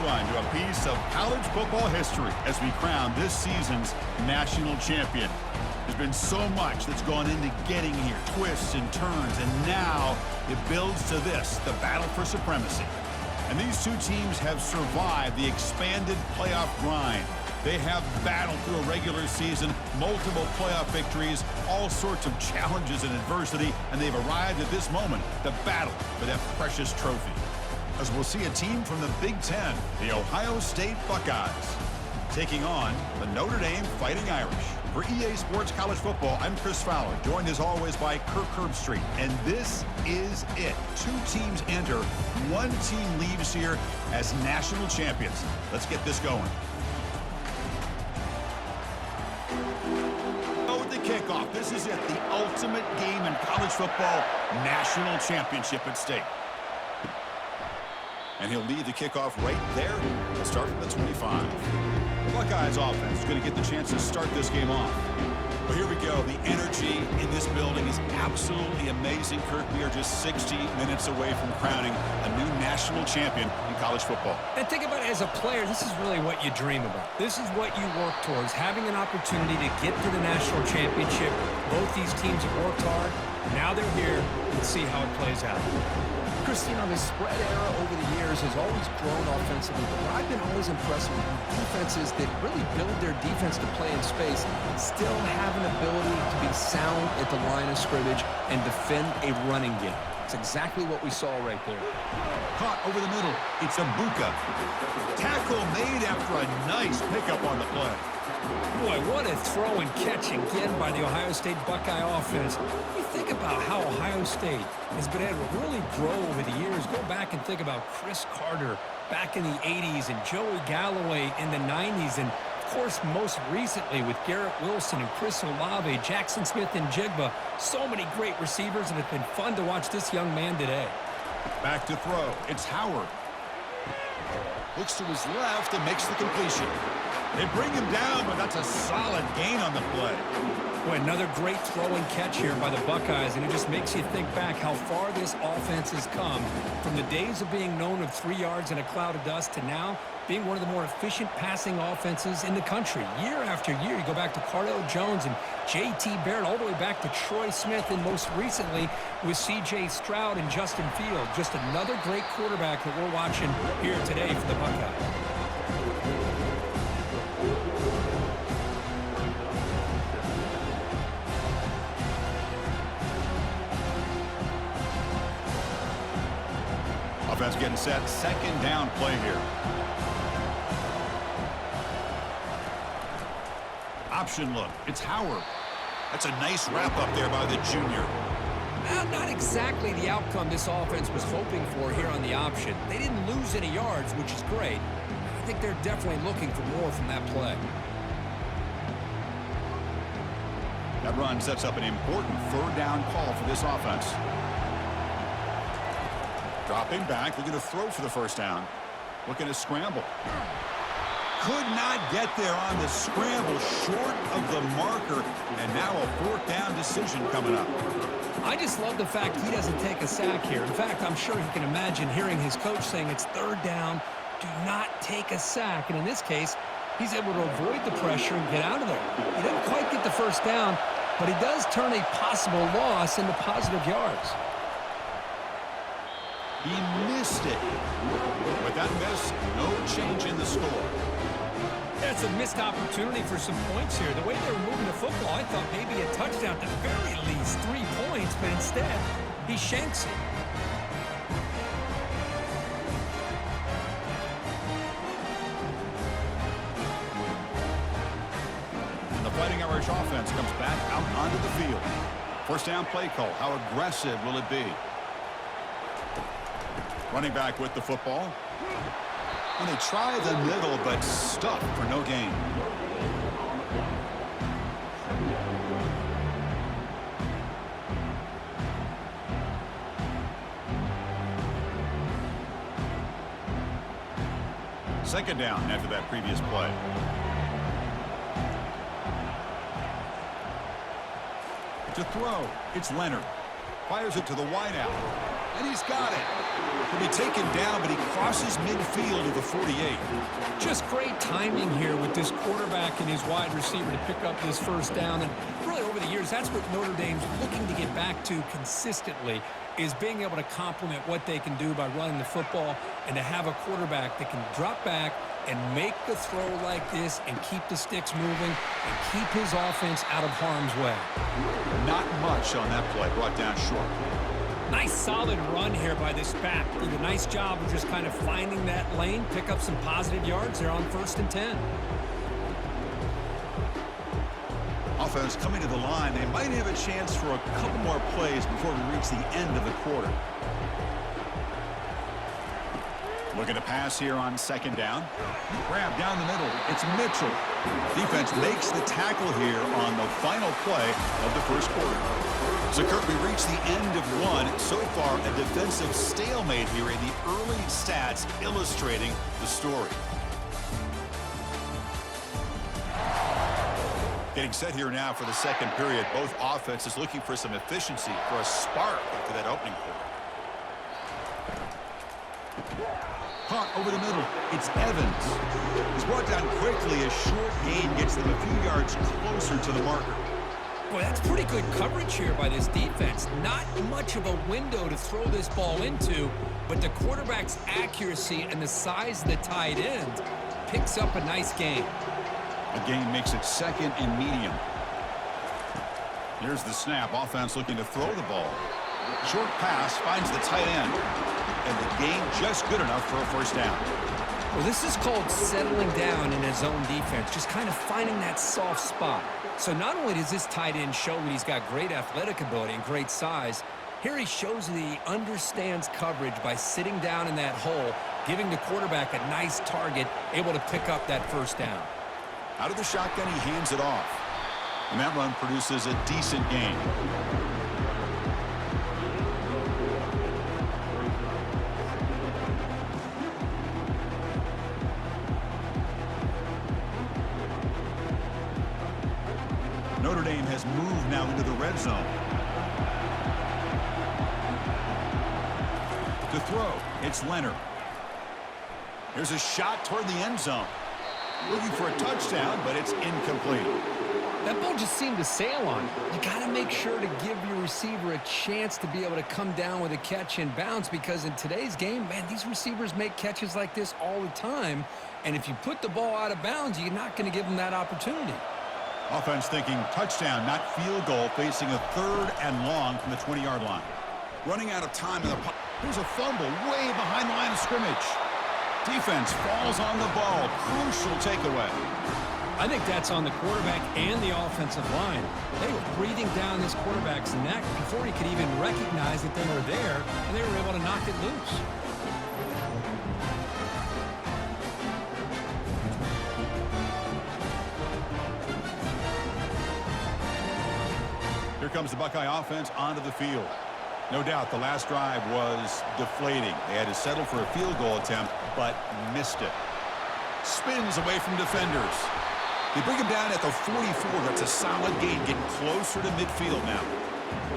everyone to a piece of college football history as we crown this season's national champion. There's been so much that's gone into getting here, twists and turns, and now it builds to this, the battle for supremacy. And these two teams have survived the expanded playoff grind. They have battled through a regular season, multiple playoff victories, all sorts of challenges and adversity, and they've arrived at this moment, the battle for that precious trophy. As we'll see a team from the Big Ten, the Ohio State Buckeyes, taking on the Notre Dame Fighting Irish. For EA Sports College Football, I'm Chris Fowler, joined as always by Kirk Herbstreit. And this is it. Two teams enter, one team leaves here as national champions. Let's get this going. With the kickoff, this is it, the ultimate game in college football, national championship at stake. And he'll lead the kickoff right there. Let's start from the 25. The Buckeyes offense is going to get the chance to start this game off. Well, here we go. The energy in this building is absolutely amazing, Kirk. We are just 60 minutes away from crowning a new national champion in college football. And think about it as a player, this is really what you dream about. This is what you work towards, having an opportunity to get to the national championship. Both these teams have worked hard. Now they're here. Let's see how it plays out. Chris, you know, the spread era over the years has always grown offensively, but I've been always impressed with defenses that really build their defense to play in space, still have an ability to be sound at the line of scrimmage and defend a running game. It's exactly what we saw right there. Caught over the middle. It's Abuka. Tackle made after a nice pickup on the play. Boy, what a throw and catch again by the Ohio State Buckeye offense. You think about how Ohio State has been able to really grow over the years. Go back and think about Chris Carter back in the 80s and Joey Galloway in the 90s. And, of course, most recently with Garrett Wilson and Chris Olave, Jackson Smith and Jigba. So many great receivers, and it's been fun to watch this young man today. Back to throw. It's Howard. Looks to his left and makes the completion. They bring him down, but that's a solid gain on the play. Boy, another great throw and catch here by the Buckeyes, and it just makes you think back how far this offense has come from the days of being known of 3 yards in a cloud of dust to now being one of the more efficient passing offenses in the country. Year after year, you go back to Cardell Jones and J.T. Barrett, all the way back to Troy Smith, and most recently with C.J. Stroud and Justin Fields. Just another great quarterback that we're watching here today for the Buckeyes. Offense getting set. Second down play here. Option look. It's Howard. That's a nice wrap up there by the junior. Well, not exactly the outcome this offense was hoping for here on the option. They didn't lose any yards, which is great. I think they're definitely looking for more from that play. That run sets up an important third down call for this offense. Dropping back, looking to throw for the first down. Looking to scramble. Could not get there on the scramble, short of the marker, and now a fourth down decision coming up. I just love the fact he doesn't take a sack here. In fact, I'm sure he can imagine hearing his coach saying it's third down, do not take a sack. And in this case, he's able to avoid the pressure and get out of there. He doesn't quite get the first down, but he does turn a possible loss into positive yards. He missed it. With that miss, no change in the score. That's a missed opportunity for some points here. The way they were moving the football, I thought maybe a touchdown, at the very least 3 points, but instead, he shanks it. And the Fighting Irish offense comes back out onto the field. First down play call. How aggressive will it be? Running back with the football. And they try the middle, but stuck for no gain. Second down after that previous play. To throw, it's Leonard. Fires it to the wideout. And he's got it. He'll be taken down, but he crosses midfield to the 48. Just great timing here with this quarterback and his wide receiver to pick up this first down. And really over the years, that's what Notre Dame's looking to get back to consistently, is being able to complement what they can do by running the football and to have a quarterback that can drop back and make the throw like this and keep the sticks moving and keep his offense out of harm's way. Not much on that play, brought down short. Nice solid run here by this back. Did a nice job of just kind of finding that lane, pick up some positive yards there on 1st and 10. Offense coming to the line. They might have a chance for a couple more plays before we reach the end of the quarter. Looking to pass here on 2nd down. Grab down the middle. It's Mitchell. Defense makes the tackle here on the final play of the first quarter. So, Kurt, we reached the end of one. So far, a defensive stalemate here in the early stats illustrating the story. Getting set here now for the second period. Both offenses looking for some efficiency, for a spark after that opening quarter. Caught over the middle. It's Evans. He's brought down quickly. A short gain gets them a few yards closer to the marker. Boy, that's pretty good coverage here by this defense. Not much of a window to throw this ball into, but the quarterback's accuracy and the size of the tight end picks up a nice gain. A gain makes it 2nd and medium. Here's the snap. Offense looking to throw the ball. Short pass finds the tight end. And the gain just good enough for a first down. Well, this is called settling down in his own defense, just kind of finding that soft spot. So not only does this tight end show that he's got great athletic ability and great size, here he shows that he understands coverage by sitting down in that hole, giving the quarterback a nice target, able to pick up that first down. Out of the shotgun, he hands it off. And that run produces a decent gain. Notre Dame has moved now into the red zone. To throw, it's Leonard. Here's a shot toward the end zone. Looking for a touchdown, but it's incomplete. That ball just seemed to sail on. You got to make sure to give your receiver a chance to be able to come down with a catch and bounce, because in today's game, man, these receivers make catches like this all the time. And if you put the ball out of bounds, you're not going to give them that opportunity. Offense thinking touchdown, not field goal, facing a 3rd and long from the 20-yard line. Running out of time in the pocket. Here's a fumble way behind the line of scrimmage. Defense falls on the ball. Crucial takeaway. I think that's on the quarterback and the offensive line. They were breathing down this quarterback's neck before he could even recognize that they were there, and they were able to knock it loose. Here comes the Buckeye offense onto the field. No doubt the last drive was deflating. They had to settle for a field goal attempt, but missed it. Spins away from defenders. They bring him down at the 44. That's a solid gain, getting closer to midfield now.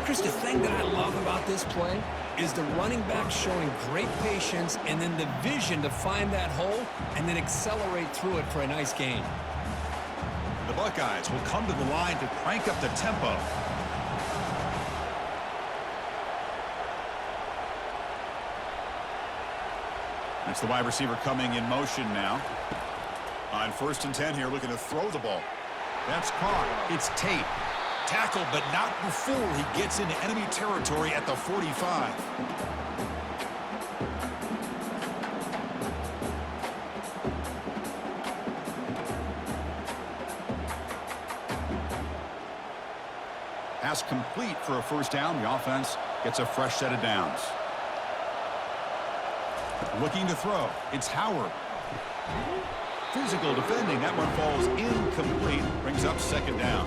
Chris, the thing that I love about this play is the running back showing great patience and then the vision to find that hole and then accelerate through it for a nice gain. The Buckeyes will come to the line to crank up the tempo. It's the wide receiver coming in motion now. On 1st and 10 here, looking to throw the ball. That's caught. It's Tate. Tackled, but not before he gets into enemy territory at the 45. Pass complete for a first down. The offense gets a fresh set of downs. Looking to throw. It's Howard. Physical defending. That one falls incomplete. Brings up 2nd down.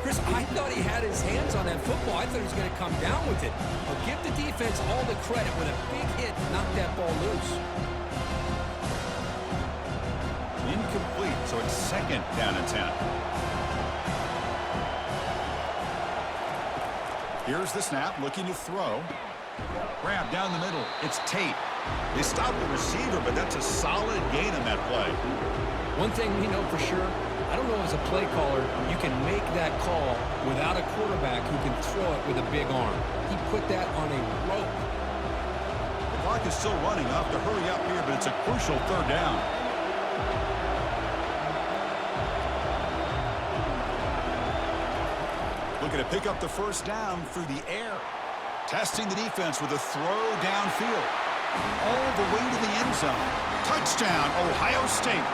Chris, I thought he had his hands on that football. I thought he was going to come down with it. But give the defense all the credit with a big hit to knock that ball loose. Incomplete, so it's 2nd down and 10. Here's the snap, looking to throw. Grab down the middle. It's Tate. They stop the receiver, but that's a solid gain on that play. One thing we know for sure, I don't know as a play caller, you can make that call without a quarterback who can throw it with a big arm. He put that on a rope. The clock is still running. I'll have to hurry up here, but it's a crucial third down. Looking to pick up the first down through the air. Testing the defense with a throw downfield. All the way to the end zone. Touchdown, Ohio State.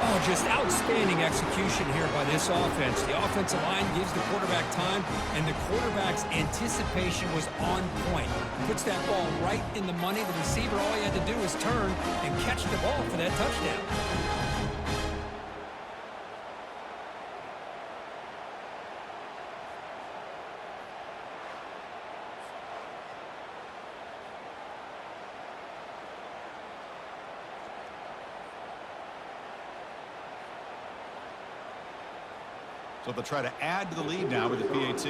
Oh, just outstanding execution here by this offense. The offensive line gives the quarterback time, and the quarterback's anticipation was on point. Puts that ball right in the money. The receiver, all he had to do was turn and catch the ball for that touchdown. So they'll try to add to the lead now with the PAT.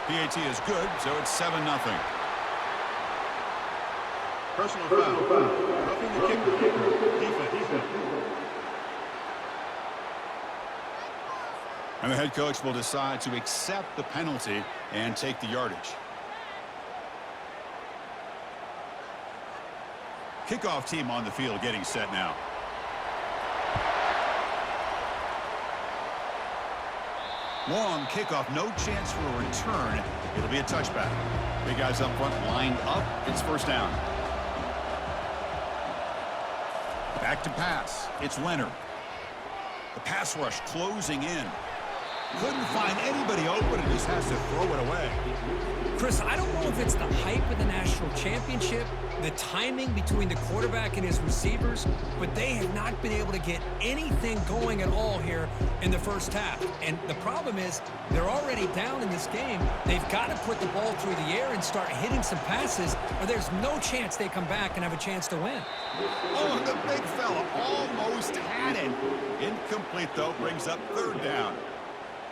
PAT is good, so it's 7-0. Personal foul. Roughing the kicker. Defense. And the head coach will decide to accept the penalty and take the yardage. Kickoff team on the field getting set now. Long kickoff, no chance for a return. It'll be a touchback. Big guys up front lined up. It's first down. Back to pass. It's Leonard. The pass rush closing in. Couldn't find anybody open and just has to throw it away. Chris, I don't know if it's the hype of the national championship, the timing between the quarterback and his receivers, but they have not been able to get anything going at all here in the first half. And the problem is they're already down in this game. They've got to put the ball through the air and start hitting some passes, or there's no chance they come back and have a chance to win. Oh, the big fella almost had it. Incomplete, though, brings up third down.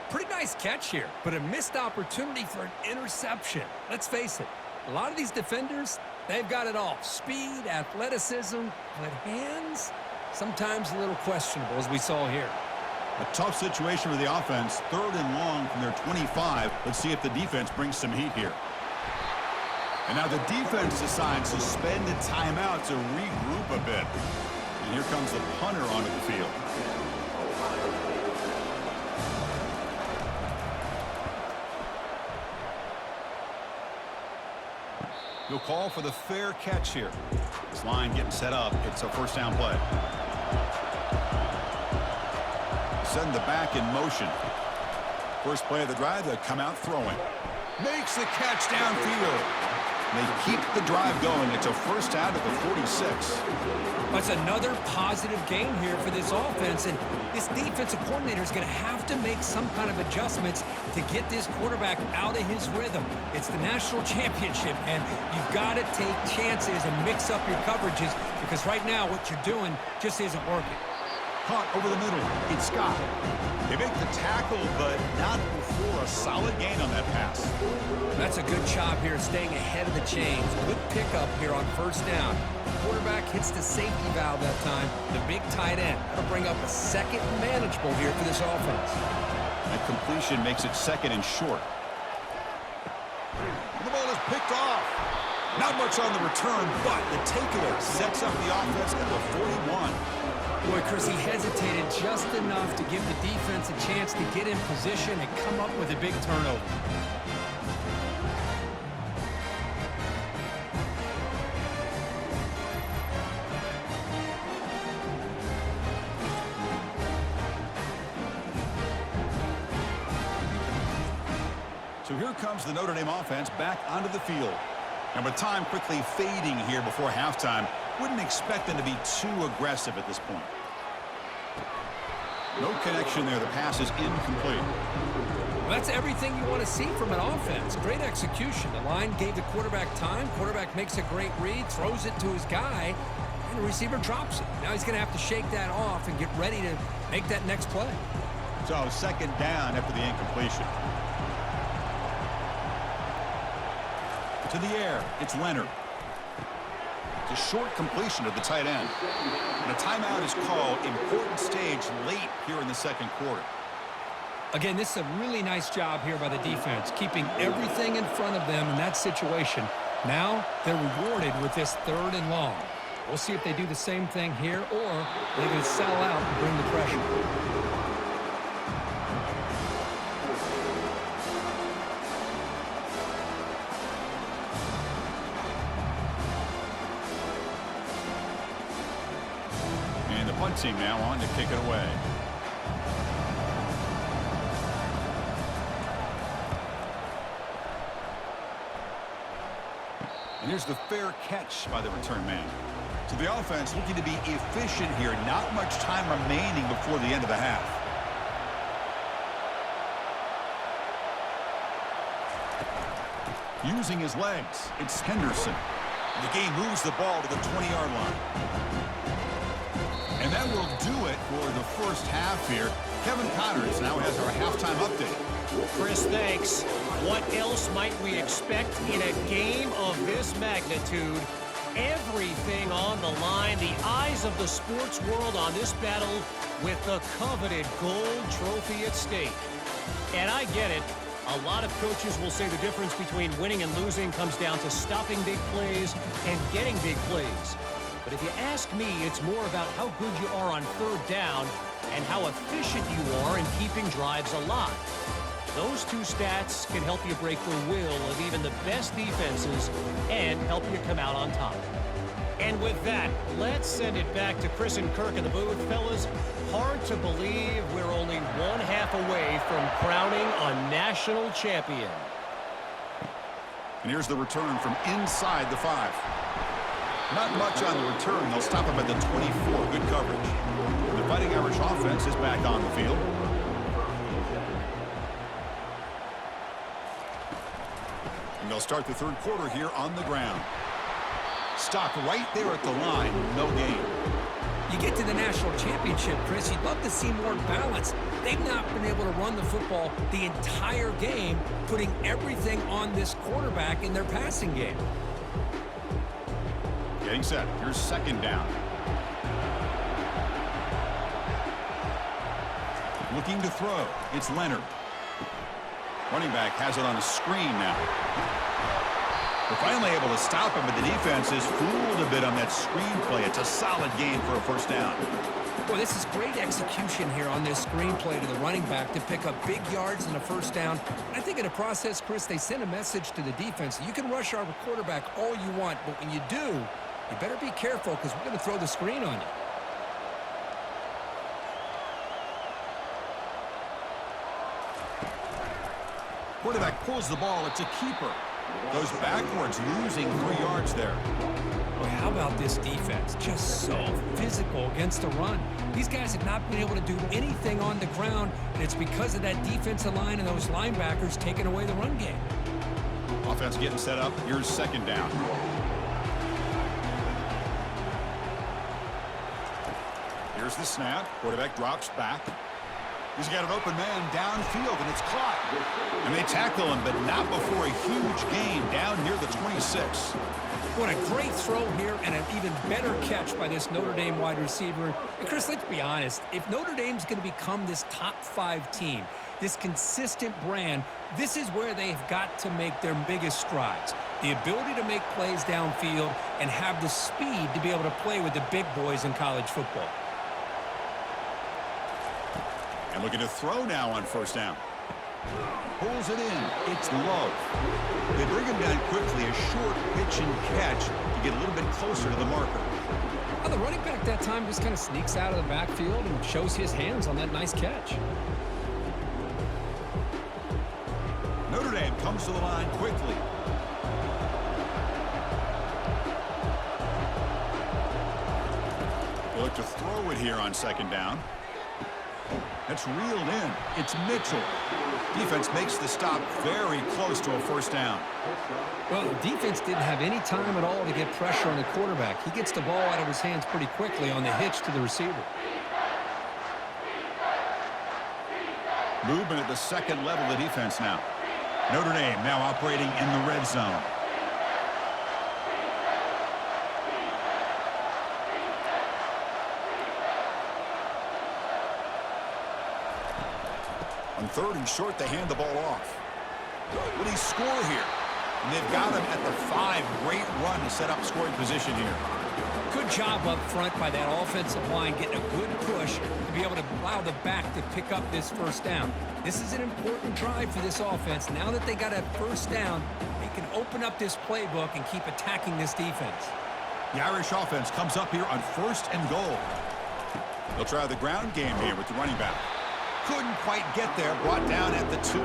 Pretty nice catch here, but a missed opportunity for an interception. Let's face it, a lot of these defenders, they've got it all. Speed, athleticism, but hands, sometimes a little questionable, as we saw here. A tough situation for the offense. 3rd and long from their 25. Let's see if the defense brings some heat here. And now the defense decides to spend a timeout to regroup a bit. And here comes the punter onto the field. He'll call for the fair catch here. This line getting set up. It's a first down play. Send the back in motion. First play of the drive, they come out throwing. Makes the catch downfield. They keep the drive going. It's a first out at the 46. That's another positive game here for this offense, and this defensive coordinator is going to have to make some kind of adjustments to get this quarterback out of his rhythm. It's the national championship, and you've got to take chances and mix up your coverages, because right now what you're doing just isn't working. Caught over the middle. It's Scott. They make the tackle, but not before a solid gain on that pass. That's a good job here staying ahead of the chains. Good pickup here on first down. The quarterback hits the safety valve that time. The big tight end. That'll bring up a second manageable here for this offense. That completion makes it second and short. The ball is picked off. Not much on the return, but the takeaway sets up the offense at the 41. Boy, Chris, he hesitated just enough to give the defense a chance to get in position and come up with a big turnover. So here comes the Notre Dame offense back onto the field. And with time quickly fading here before halftime, wouldn't expect them to be too aggressive at this point. No connection there. The pass is incomplete. Well, that's everything you want to see from an offense. Great execution. The line gave the quarterback time. Quarterback makes a great read, throws it to his guy, and the receiver drops it. Now he's going to have to shake that off and get ready to make that next play. So second down after the incompletion. To the air, it's Leonard. It's a short completion to the tight end. And a timeout is called. Important stage late here in the second quarter. Again, this is a really nice job here by the defense, keeping everything in front of them in that situation. Now they're rewarded with this 3rd and long. We'll see if they do the same thing here, or they're going to sell out and bring the pressure. Team now on to kick it away. And here's the fair catch by the return man. So the offense looking to be efficient here. Not much time remaining before the end of the half. Using his legs, it's Henderson. The game moves the ball to the 20-yard line. And that will do it for the first half here. Kevin Connors now has our halftime update. Chris, thanks. What else might we expect in a game of this magnitude? Everything on the line. The eyes of the sports world on this battle with the coveted gold trophy at stake. And I get it. A lot of coaches will say the difference between winning and losing comes down to stopping big plays and getting big plays. But if you ask me, it's more about how good you are on 3rd down and how efficient you are in keeping drives alive. Those two stats can help you break the will of even the best defenses and help you come out on top. And with that, let's send it back to Chris and Kirk in the booth. Fellas, hard to believe we're only 1/2 away from crowning a national champion. And here's the return from inside the 5. Not much on the return. They'll stop him at the 24. Good coverage. The Fighting Irish offense is back on the field. And they'll start the 3rd quarter here on the ground. Stopped right there at the line. No gain. You get to the national championship, Chris, you'd love to see more balance. They've not been able to run the football the entire game, putting everything on this quarterback in their passing game. Getting set. Here's second down. Looking to throw. It's Leonard. Running back has it on a screen now. They're finally able to stop him, but the defense is fooled a bit on that screen play. It's a solid game for a first down. Well, this is great execution here on this screenplay to the running back to pick up big yards and a first down. I think in the process, Chris, they send a message to the defense. You can rush our quarterback all you want, but when you do, you better be careful because we're going to throw the screen on you. Quarterback pulls the ball. It's a keeper. Goes backwards, losing 3 yards there. Boy, how about this defense? Just so physical against the run. These guys have not been able to do anything on the ground, and it's because of that defensive line and those linebackers taking away the run game. Offense getting set up. Here's second down. Here's the snap. Quarterback drops back. He's got an open man downfield, and it's caught. And they tackle him, but not before a huge gain down near the 26. What a great throw here and an even better catch by this Notre Dame wide receiver. And Chris, let's be honest. If Notre Dame's going to become this top 5 team, this consistent brand, this is where they've got to make their biggest strides. The ability to make plays downfield and have the speed to be able to play with the big boys in college football. And looking to throw now on first down. Pulls it in. It's Love. They bring him down quickly. A short pitch and catch to get a little bit closer to the marker. Well, the running back that time just kind of sneaks out of the backfield and shows his hands on that nice catch. Notre Dame comes to the line quickly. They look to throw it here on second down. That's reeled in. It's Mitchell. Defense makes the stop very close to a first down. Well, the defense didn't have any time at all to get pressure on the quarterback. He gets the ball out of his hands pretty quickly on the hitch to the receiver. Movement at the second level of the defense now. Notre Dame now operating in the red zone. On 3rd and short, they hand the ball off. Will he score here? And they've got him at the 5. Great run to set up scoring position here. Good job up front by that offensive line, getting a good push to be able to allow the back to pick up this first down. This is an important drive for this offense. Now that they got a first down, they can open up this playbook and keep attacking this defense. The Irish offense comes up here on 1st and goal. They'll try the ground game here with the running back. Couldn't quite get there, brought down at the 2.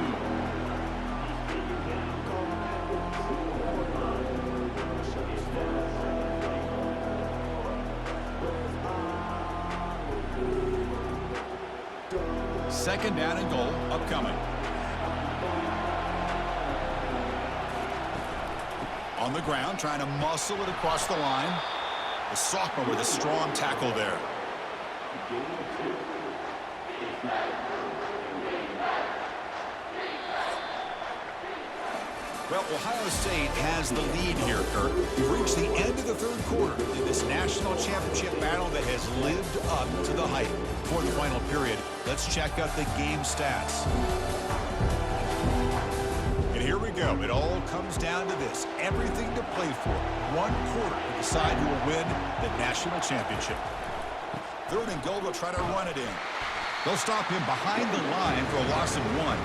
Second down and goal upcoming. On the ground, trying to muscle it across the line. The sophomore with a strong tackle there. Well, Ohio State has the lead here, Kirk. We've reached the end of the 3rd quarter in this national championship battle that has lived up to the hype. For the final period, let's check out the game stats. And here we go. It all comes down to this. Everything to play for. 1 quarter to decide who will win the national championship. 3rd and goal, they'll try to run it in. They'll stop him behind the line for a loss of 1.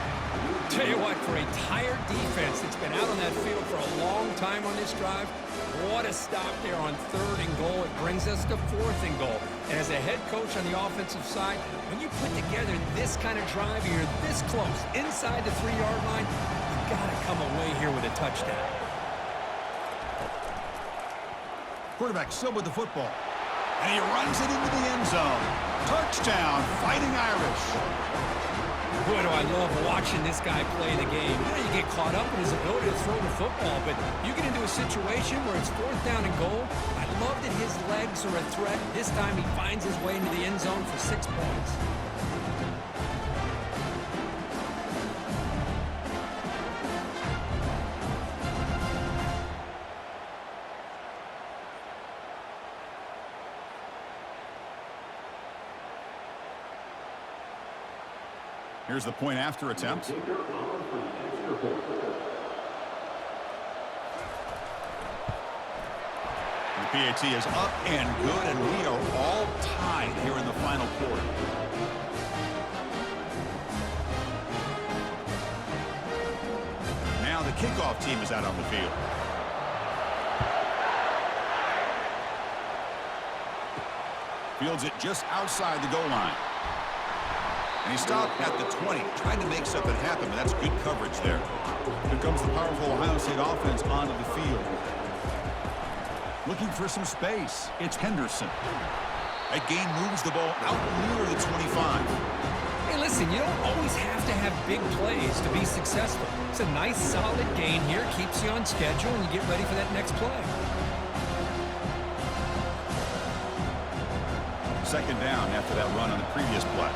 Tell you what, for a tired defense that's been out on that field for a long time on this drive, what a stop there on 3rd and goal. It brings us to 4th and goal. And as a head coach on the offensive side, when you put together this kind of drive, you're this close, inside the 3-yard line, you got to come away here with a touchdown. Quarterback still with the football. And he runs it into the end zone. Touchdown, Fighting Irish. Boy, do I love watching this guy play the game. You know, you get caught up in his ability to throw the football, but you get into a situation where it's 4th down and goal. I love that his legs are a threat. This time he finds his way into the end zone for 6 points. Here's the point after attempt. The PAT is up and good, and we are all tied here in the final quarter. Now the kickoff team is out on the field. Fields it just outside the goal line. And he stopped at the 20, trying to make something happen, but that's good coverage there. Here comes the powerful Ohio State offense onto the field. Looking for some space. It's Henderson. That gain moves the ball out near the 25. Hey, listen, you don't always have to have big plays to be successful. It's a nice, solid gain here. Keeps you on schedule, and you get ready for that next play. Second down after that run on the previous play.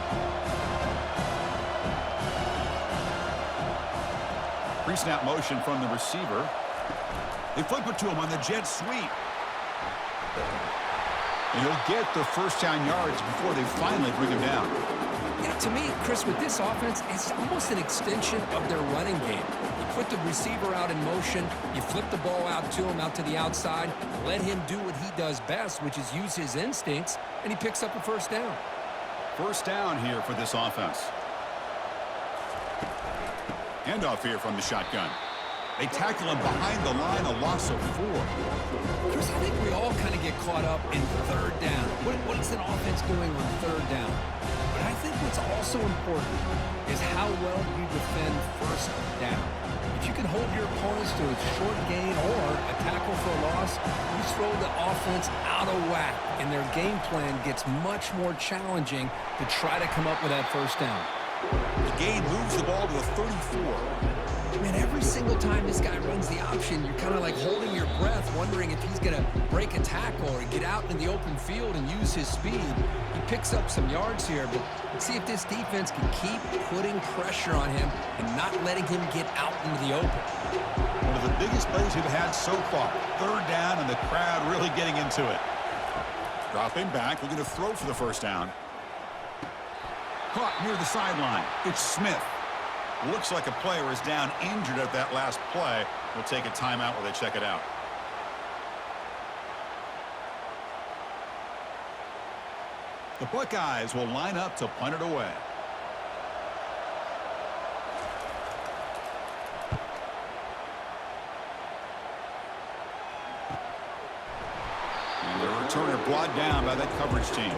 Pre-snap motion from the receiver. They flip it to him on the jet sweep. And he'll get the first down yards before they finally bring him down. Yeah, to me, Chris, with this offense, it's almost an extension of their running game. You put the receiver out in motion, you flip the ball out to him, out to the outside, let him do what he does best, which is use his instincts, and he picks up a first down. First down here for this offense. Handoff here from the shotgun. They tackle him behind the line, a loss of 4. Chris, I think we all kind of get caught up in 3rd down. What is an offense doing on 3rd down? But I think what's also important is how well you defend 1st down. If you can hold your opponents to a short gain or a tackle for a loss, you throw the offense out of whack, and their game plan gets much more challenging to try to come up with that first down. The gain moves the ball to the 34. Man, every single time this guy runs the option, you're kind of like holding your breath, wondering if he's going to break a tackle or get out in the open field and use his speed. He picks up some yards here, but let's see if this defense can keep putting pressure on him and not letting him get out into the open. One of the biggest plays we've had so far. Third down, and the crowd really getting into it. Dropping back, looking to throw for the first down. Caught near the sideline. It's Smith. Looks like a player is down injured at that last play. We'll take a timeout while they check it out. The Buckeyes will line up to punt it away. And the returner brought down by that coverage team.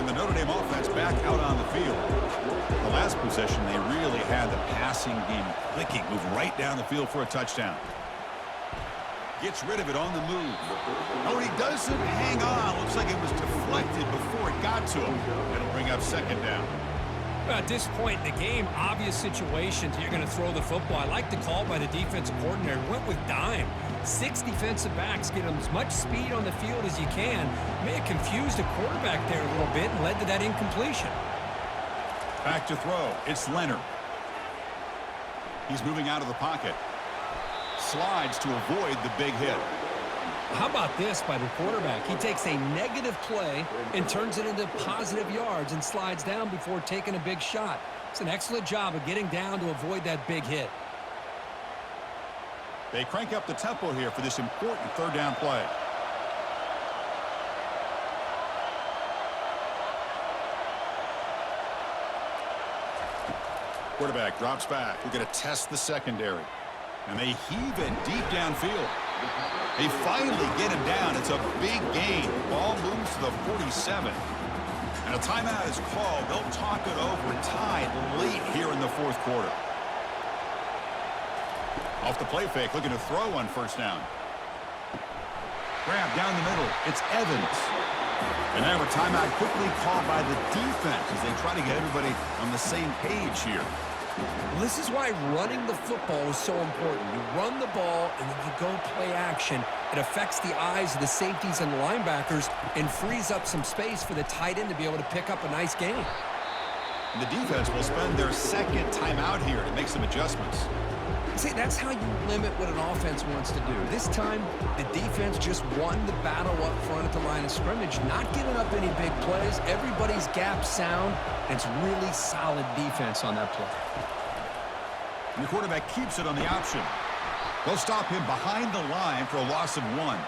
And the Notre Dame offense back out on the field. The last possession, they really had the passing game clicking. Move right down the field for a touchdown. Gets rid of it on the move. Oh, he doesn't hang on. Looks like it was deflected before it got to him. It'll bring up second down. At this point in the game, obvious situations, you're going to throw the football. I like the call by the defensive coordinator. Went with dime. 6 defensive backs, get them as much speed on the field as you can. May have confused the quarterback there a little bit and led to that incompletion. Back to throw. It's Leonard. He's moving out of the pocket. Slides to avoid the big hit. How about this by the quarterback? He takes a negative play and turns it into positive yards and slides down before taking a big shot. It's an excellent job of getting down to avoid that big hit. They crank up the tempo here for this important third down play. Quarterback drops back. We're going to test the secondary. And they heave it deep downfield. They finally get him down. It's a big gain. Ball moves to the 47. And a timeout is called. They'll talk it over, tied late here in the fourth quarter. Off the play fake, looking to throw on first down. Grab down the middle. It's Evans. And now a timeout quickly called by the defense as they try to get everybody on the same page here. Well, this is why running the football is so important. You run the ball, and then you go play action. It affects the eyes of the safeties and linebackers and frees up some space for the tight end to be able to pick up a nice gain. And the defense will spend their second timeout here to make some adjustments. See, that's how you limit what an offense wants to do. This time, the defense just won the battle up front at the line of scrimmage, not giving up any big plays. Everybody's gap sound, and it's really solid defense on that play. And the quarterback keeps it on the option. They'll stop him behind the line for a loss of 1.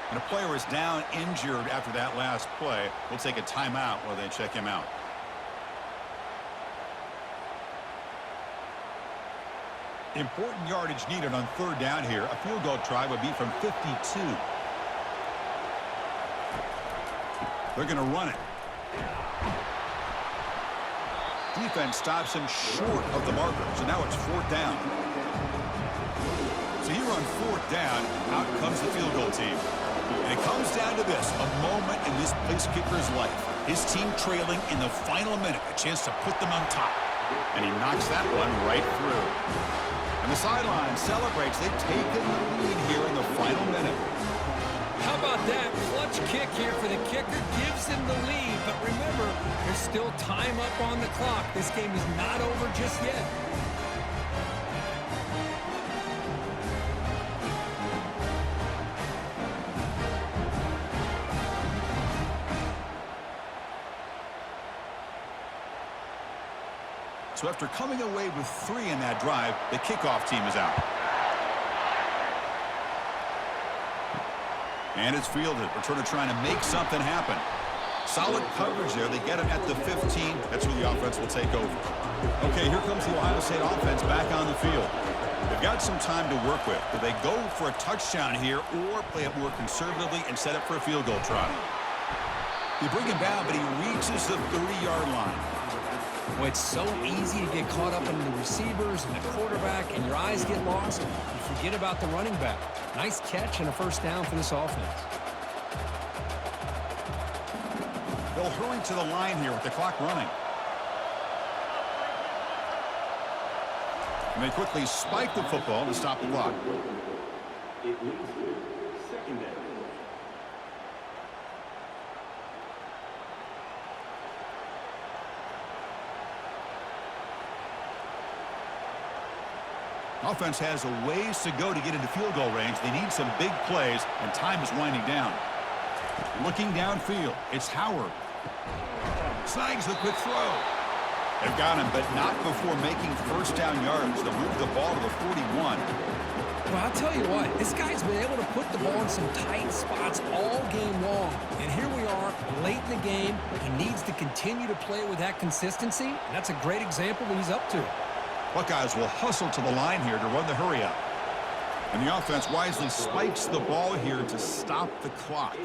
And a player is down injured after that last play. We'll take a timeout while they check him out. Important yardage needed on third down here. A field goal try would be from 52. They're going to run it. Defense stops him short of the marker, so now it's fourth down. So here on fourth down, out comes the field goal team. And it comes down to this, a moment in this place kicker's life. His team trailing in the final minute, a chance to put them on top. And he knocks that one right through. And the sideline celebrates. They've taken the lead here in the final minute. How about that? Clutch kick here for the kicker. Gives him the lead. But remember, there's still time up on the clock. This game is not over just yet. So after coming away with 3 in that drive, the kickoff team is out. And it's fielded. Returner trying to make something happen. Solid coverage there. They get him at the 15. That's where the offense will take over. Okay, here comes the Ohio State offense back on the field. They've got some time to work with. Do they go for a touchdown here or play it more conservatively and set up for a field goal try? You bring him down, but he reaches the 30-yard line. Well, it's so easy to get caught up in the receivers and the quarterback, and your eyes get lost. You forget about the running back. Nice catch and a first down for this offense. They'll hurry to the line here with the clock running. And they quickly spike the football to stop the clock. It leads to second down. Offense has a ways to go to get into field goal range. They need some big plays, and time is winding down. Looking downfield, it's Howard. Snags the quick throw. They've got him, but not before making first down yards. They'll move the ball to the 41. Well, I'll tell you what, this guy's been able to put the ball in some tight spots all game long. And here we are, late in the game. He needs to continue to play with that consistency, and that's a great example of what he's up to. Buckeyes will hustle to the line here to run the hurry up. And the offense wisely spikes the ball here to stop the clock.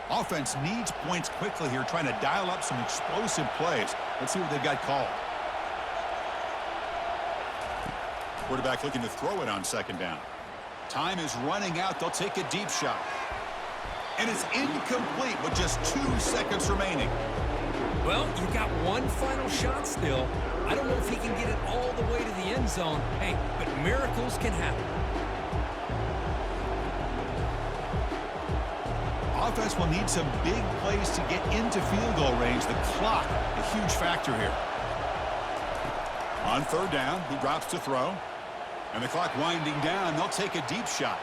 Offense needs points quickly here, trying to dial up some explosive plays. Let's see what they've got called. Quarterback looking to throw it on second down. Time is running out. They'll take a deep shot. And it's incomplete with just 2 seconds remaining. Well, you've got one final shot still. I don't know if he can get it all the way to the end zone. Hey, but miracles can happen. Offense will need some big plays to get into field goal range. The clock, a huge factor here. On third down, he drops to throw. And the clock winding down, they'll take a deep shot.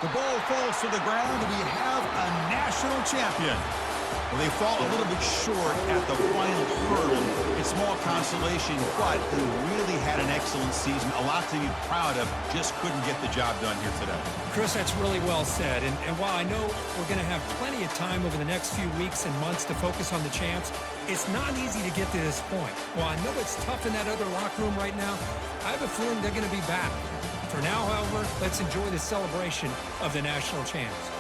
The ball falls to the ground, and we have a national champion. Well, they fall a little bit short at the final hurdle. It's small consolation, but they really had an excellent season. A lot to be proud of. Just couldn't get the job done here today. Chris, that's really well said. And while I know we're going to have plenty of time over the next few weeks and months to focus on the champs, it's not easy to get to this point. While I know it's tough in that other locker room right now, I have a feeling they're going to be back. For now, however, let's enjoy the celebration of the national champs.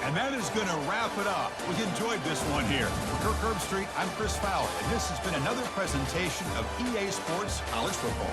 And that is going to wrap it up. We enjoyed this one here. For Kirk Herbstreit, I'm Chris Fowler, and this has been another presentation of EA Sports College Football.